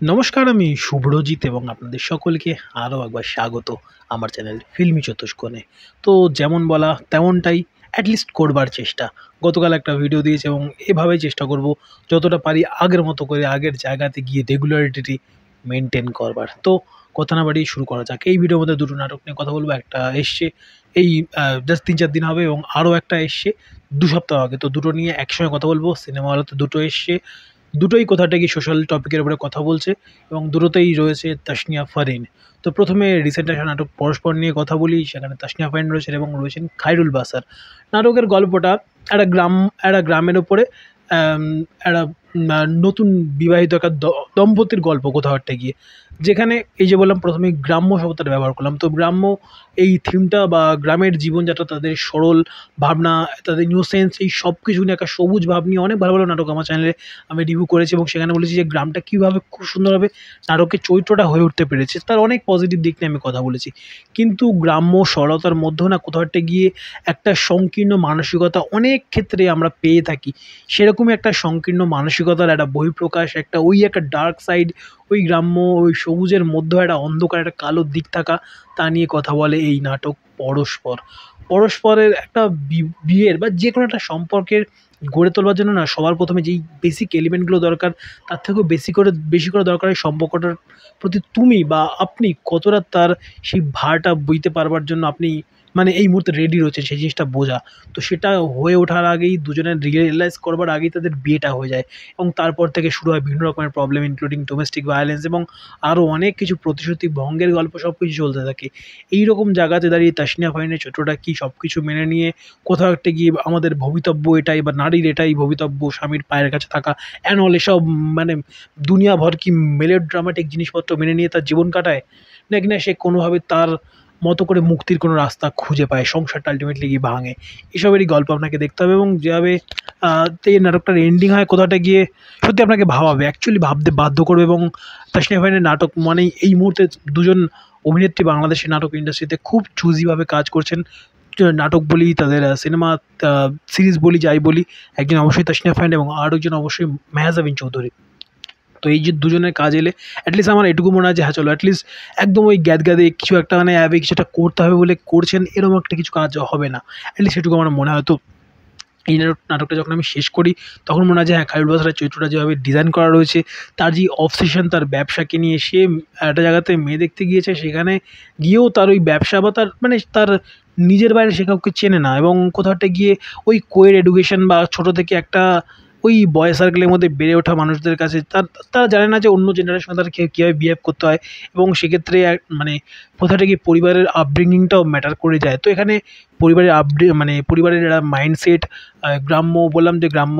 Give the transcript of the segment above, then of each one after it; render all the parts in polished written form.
নমস্কার, আমি শুভ্রজিৎ এবং আপনাদের সকলকে আরও একবার স্বাগত আমার চ্যানেল ফিল্মি চতুষ্কোণে। তো যেমন বলা তেমনটাই অ্যাটলিস্ট করবার চেষ্টা। গতকাল একটা ভিডিও দিয়েছি এবং এভাবেই চেষ্টা করব যতটা পারি আগের মতো করে আগের জায়গাতে গিয়ে রেগুলারিটি মেনটেন করবার। তো কথা না বাড়িয়ে শুরু করা যাক। এই ভিডিওর মধ্যে দুটো নাটক নিয়ে কথা বলবো। একটা এসছে এই জাস্ট ৩-৪ দিন হবে এবং আরও একটা এসছে ২ সপ্তাহ আগে। তো দুটো নিয়ে একসঙ্গে কথা বলবো। সিনেমা হলে তো দুটো এসছে। দুটোই কোথাটা কি সোশ্যাল টপিকের উপরে কথা বলছে এবং দুটোতেই রয়েছে তাসনিয়া ফারিন। তো প্রথমে রিসেন্ট আসা নাটক পরস্পর নিয়ে কথা বলি। সেখানে তাসনিয়া ফারিন রয়েছেন এবং রয়েছেন খায়রুল বাসার। নাটকের গল্পটা একটা গ্রামের উপরে আম একটা নতুন বিবাহিত একটা দম্পতির গল্প কোথাও একটা গিয়ে। যেখানে এই যে বললাম প্রথমেই গ্রাম্য শব্দটা ব্যবহার করলাম। তো গ্রাম্য এই থিমটা বা গ্রামের জীবনযাত্রা, তাদের সরল ভাবনা, তাদের ইনোসেন্স, এই সবকিছু নিয়ে একটা সবুজ ভাব নিয়ে অনেক ভালো, ভালো নাটক আমার চ্যানেলে আমি রিভিউ করেছি এবং সেখানে বলেছি যে গ্রামটা কীভাবে খুব সুন্দরভাবে নাটকের চরিত্রটা হয়ে উঠতে পেরেছে। তার অনেক পজিটিভ দিক নিয়ে আমি কথা বলেছি। কিন্তু গ্রাম্য সরলতার মধ্যেও না কোথাও একটা গিয়ে একটা সংকীর্ণ মানসিকতা অনেক ক্ষেত্রে আমরা পেয়ে থাকি। সেরকমই একটা সংকীর্ণ মানসিকতার একটা বহিঃপ্রকাশ, একটা ডার্ক সাইড, ওই গ্রাম্য ওই সবুজের মধ্যেও একটা অন্ধকার, একটা কালো দিক থাকা, তা নিয়ে কথা বলে এই নাটক পরস্পর। পরস্পরের একটা বিয়ের বা যেকোনো একটা সম্পর্কের গড়ে তোলবার জন্য না সবার প্রথমে যেই বেসিক এলিমেন্টগুলো দরকার, তার থেকেও বেশি করে দরকার এই সম্পর্কটার প্রতি তুমি বা আপনি কতটা তার সেই ভারটা বইতে পারবার জন্য আপনি মানে এই মুহূর্তে রেডি রয়েছেন সেই জিনিসটা বোঝা। তো সেটা হয়ে ওঠার আগেই দুজনের রিয়েলাইজ করবার আগেই তাদের বিয়েটা হয়ে যায় এবং তারপর থেকে শুরু হয় বিভিন্ন রকমের প্রবলেম, ইনক্লুডিং ডোমেস্টিক ভায়োলেন্স এবং আরও অনেক কিছু প্রতিশ্রুতি ভঙ্গের গল্প, সব কিছু চলতে থাকে। এইরকম জায়গাতে দাঁড়িয়ে তাসনিয়া ফারিনের চরিত্রটা কি সব কিছু মেনে নিয়ে কোথাও একটা গিয়ে আমাদের ভবিতব্য এটাই বা নারীর এটাই ভবিতব্য, স্বামীর পায়ের কাছে থাকা অ্যান্ড অল এসব মানে দুনিয়াভর কি মেলোড্রামাটিক জিনিসপত্র মেনে নিয়ে তার জীবন কাটায়, নাকি না সে কোনোভাবে তার মতো করে মুক্তির কোনো রাস্তা খুঁজে পায়, সংসারটা আল্টিমেটলি গিয়ে ভাঙে। এসবেরই গল্প আপনাকে দেখতে হবে এবং যেভাবে এই নাটকটার এন্ডিং হয় কোথাওটা গিয়ে সত্যি আপনাকে ভাবাবে, অ্যাকচুয়ালি ভাবতে বাধ্য করবে। এবং তাসনিয়া ফারিনের নাটক মানেই এই মুহূর্তে দুজন অভিনেত্রী বাংলাদেশের নাটক ইন্ডাস্ট্রিতে খুব চুজিভাবে কাজ করছেন। নাটক বলি, তাদের সিনেমা সিরিজ বলি, যাই বলি, একজন অবশ্যই তাসনিয়া ফারিন এবং আরেকজন অবশ্যই মেহজাবিন চৌধুরী। তো এই যে দুজনের কাজ এলে অ্যাটলিস্ট আমার এটুকু মনে হয় যে হ্যাঁ চলো অ্যাটলিস্ট একদম ওই গ্যাদগ্যাদে কিছু একটা মানে অ্যাবে কিছু একটা করতে হবে বলে করছেন, এরকম একটা কিছু কাজ হবে না। অ্যাটলিস্ট সেটুকু আমার মনে হয়। তো এই নাটকটা যখন আমি শেষ করি তখন মনে হয় যে হ্যাঁ, খায়রুল বাসারের চরিত্রটা যেভাবে ডিজাইন করা রয়েছে, তার যে অবসেশন তার ব্যবসাকে নিয়ে, সে একটা জায়গাতে মেয়ে দেখতে গিয়েছে, সেখানে গিয়েও তার ওই ব্যবসা বা তার মানে তার নিজের বাইরে সে কাউকে চেনে না এবং কোথাও একটা গিয়ে ওই কোয়েড এডুকেশন বা ছোটো থেকে একটা ওই বয়েজ সার্কেলের মধ্যে বেড়ে ওঠা মানুষদের কাছে তারা জানে না যে অন্য জেনারেশনে তারা কীভাবে বিহেভ করতে হয় এবং সেক্ষেত্রে মানে কোথাটা গিয়ে পরিবারের আপব্রিঙ্গিংটাও ম্যাটার করে যায়। তো এখানে পরিবারের মানে পরিবারের একটা মাইন্ডসেট, গ্রাম্য বললাম যে গ্রাম্য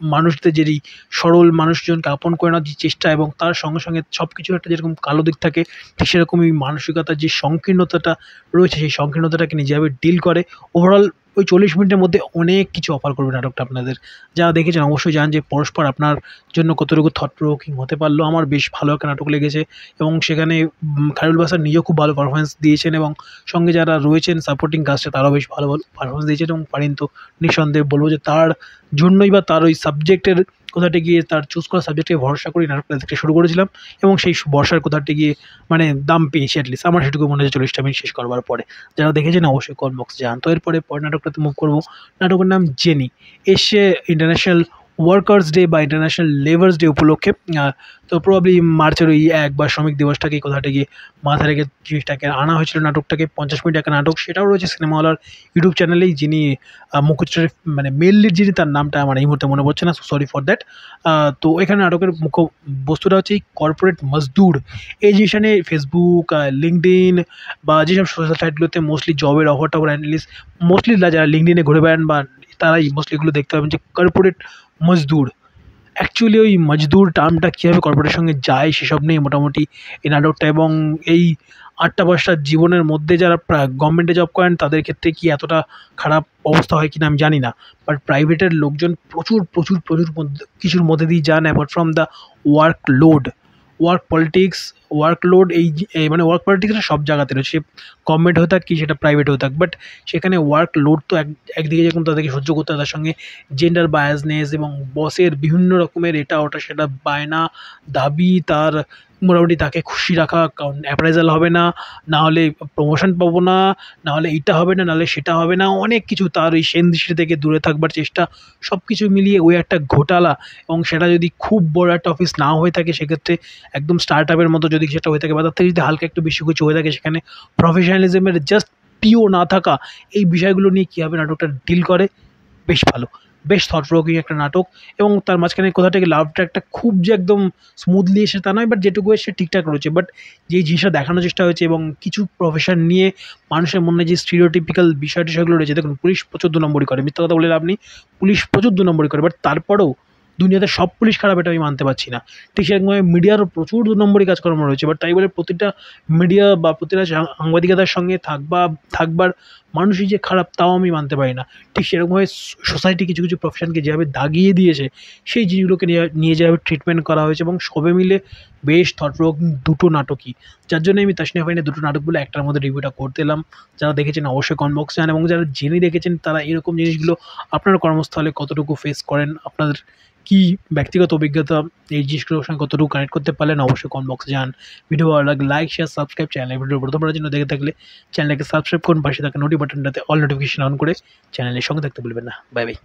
মানুষদের যেই সরল মানুষজনকে আপন করে নেওয়ার যে চেষ্টা এবং তার সঙ্গে সঙ্গে সব কিছুর একটা যেরকম কালো দিক থাকে, ঠিক সেরকমই মানসিকতার যে সংকীর্ণতাটা রয়েছে, সেই সংকীর্ণতাটাকে যেভাবে ডিল করে, ওভারঅল ওই ৪০ মিনিটের মধ্যে অনেক কিছু অফার করবে নাটকটা আপনাদের। যারা দেখেছেন অবশ্যই জানেন যে পরস্পর আপনার জন্য কতটুকু থট প্রভোকিং হতে পারলো। আমার বেশ ভালো একটা নাটক লেগেছে এবং সেখানে খায়রুল বাসার নিজেও খুব ভালো পারফরমেন্স দিয়েছেন এবং সঙ্গে যারা রয়েছেন সাপোর্টিং কাস্টে তারাও বেশ ভালো ভালো পারফরমেন্স দিয়েছেন এবং ফারিন তো নিঃসন্দেহে বলবো যে তার জন্যই বা তার ওই সাবজেক্টের কোথাতে গিয়ে তার চুজ করা সাবজেক্টে ভরসা করে নাটকটা দেখতে শুরু করেছিলাম এবং সেই ভরসার কোথাতে গিয়ে মানে দাম পেয়েছি অ্যাটলিস্ট আমার সেটুকু মনে হচ্ছে ৪০টা মিনিট শেষ করবার পরে। যারা দেখেছেন অবশ্যই কমেন্ট বক্সে জানান। তো এরপরে নাটকটাতে মুভ করবো। নাটকের নাম জেনি। এসছে ইন্টারন্যাশনাল ওয়ার্কার্স ডে বা ইন্টারন্যাশনাল লেবার্স ডে উপলক্ষে। তো প্রবাবলি মার্চের ওই বা শ্রমিক দিবসটাকে কোথাটা গিয়ে মাথায় রেখে জিনিসটাকে আনা হয়েছিল নাটকটাকে। ৫০ মিনিট একটা নাটক, সেটাও রয়েছে সিনেমা হলার ইউটিউব চ্যানেলেই। যিনি মুখচ্চিত্রের মানে মেল লিড যিনি, তার নামটা আমার এই মুহূর্তে মনে পড়ছে না, সরি ফর দ্যাট। তো এখানে নাটকের মুখ্য বস্তুটা হচ্ছে এই কর্পোরেট মজদুর। এই জিনিসটা নিয়ে ফেসবুক, লিঙ্কডইন বা যেসব সোশ্যাল সাইটগুলোতে মোস্টলি জবের অফার টফার অ্যাটলিস্ট মোস্টলি যারা লিঙ্কডইনে ঘুরে বেড়ান বা তারাই মোস্টলি এগুলো দেখতে পাবেন যে কর্পোরেট মজদুর। অ্যাকচুয়ালি ওই মজদুর টার্মটা কীভাবে কর্পোরেটের সঙ্গে যায় সেসব নিয়ে মোটামুটি এই নাটকটা। এবং এই ৮টা ৫টা জীবনের মধ্যে যারা গভর্নমেন্টে জব করেন তাদের ক্ষেত্রে কি এতটা খারাপ অবস্থা হয় কিনা আমি জানি না, বাট প্রাইভেটের লোকজন প্রচুর কিছুর মধ্যে দিয়ে যান apart from the work load. Work politics, workload মানে ওয়ার্ক পলিটিক্সটা সব জায়গাতে রয়েছে, সে গভর্নমেন্ট হয়ে থাক কি সেটা প্রাইভেট হয়ে থাক, বাট সেখানে ওয়ার্কলোড তো একদিকে যেরকম তাদেরকে সহ্য করতে হয়, তার সঙ্গে জেন্ডার বায়াসনেস এবং বসের বিভিন্ন রকমের এটা ওটা সেটা বায়না দাবি, তার মোটামুটি তাকে খুশি রাখা, কারণ অ্যাপ্রাইজাল হবে না, না হলে প্রমোশন পাবো না, না হলে এইটা হবে না, নাহলে সেটা হবে না, অনেক কিছু তার ওই সেনদৃষ্টি থেকে দূরে থাকবার চেষ্টা, সব কিছু মিলিয়ে ওই একটা ঘোটালা। এবং সেটা যদি খুব বড় একটা অফিস না হয়ে থাকে সেক্ষেত্রে একদম স্টার্ট আপের মতো যদি সেটা হয়ে থাকে, বা তার থেকে যদি হালকা একটু বেশি কিছু হয়ে থাকে, সেখানে প্রফেশনালিজমের জাস্ট পিও না থাকা, এই বিষয়গুলো নিয়ে কীভাবে নাটকটা ডিল করে, বেশ ভালো, বেশ থট প্রোভোকিং একটা নাটক। এবং তার মাঝখানে কোথা থেকে লাভ ট্র্যাকটা খুব যে একদম স্মুথলি এসে তা নয়, বাট যেটুকু এসে ঠিকঠাক রয়েছে, বাট যেই জিনিসটা দেখানোর চেষ্টা হয়েছে এবং কিছু প্রফেশন নিয়ে মানুষের মনে যে স্টিরিওটিপিক্যাল বিষয় টিষয়গুলো রয়েছে, দেখুন পুলিশ প্রচুর ২ নম্বরই করে, মিথ্যা কথা বলে লাভ নেই, পুলিশ প্রচুর ২ নম্বরই করে, বাট তারপরেও দুনিয়াতে সব পুলিশ খারাপ এটা আমি মানতে পারছি না। ঠিক সেরকমভাবে মিডিয়ারও প্রচুর ২ নম্বরই কাজকর্ম রয়েছে, বাট তাই বলে প্রতিটা মিডিয়া বা প্রতিটা সাংবাদিকতার সঙ্গে থাকবার মানুষই যে খারাপ তাও আমি মানতে পারি না। ঠিক সেরকমভাবে সোসাইটি কিছু কিছু প্রফেশনকে যেভাবে দাগিয়ে দিয়েছে, সেই জিনিসগুলোকে নিয়ে যেভাবে ট্রিটমেন্ট করা হয়েছে, এবং সবে মিলে বেশ থট প্রোভোকিং দুটো নাটকই, যার জন্য আমি তাসনিয়া ফারিনের দুটো নাটক বলে একটার মধ্যে রিভিউটা করতে এলাম। যারা দেখেছেন অবশ্যই কমেন্ট বক্সে জানান, এবং যারা জেনে দেখেছেন তারা এরকম জিনিসগুলো আপনার কর্মস্থলে কতটুকু ফেস করেন, আপনাদের কী ব্যক্তিগত অভিজ্ঞতা, এই জিনিসগুলোর সঙ্গে কতটুকু কানেক্ট করতে পারলেন, অবশ্যই কমেন্ট বক্সে জানান। ভিডিও ভালো লাগলে like share subscribe, channel video প্রথমবারের জন্য দেখে থাকলে চ্যানেলটাকে সাবস্ক্রাইব করুন, পাশে থাকা নোটি বাটনটাতে অল নোটিফিকেশন অন করে চ্যানেলের সঙ্গে থাকতে ভুলবেন না। Bye bye.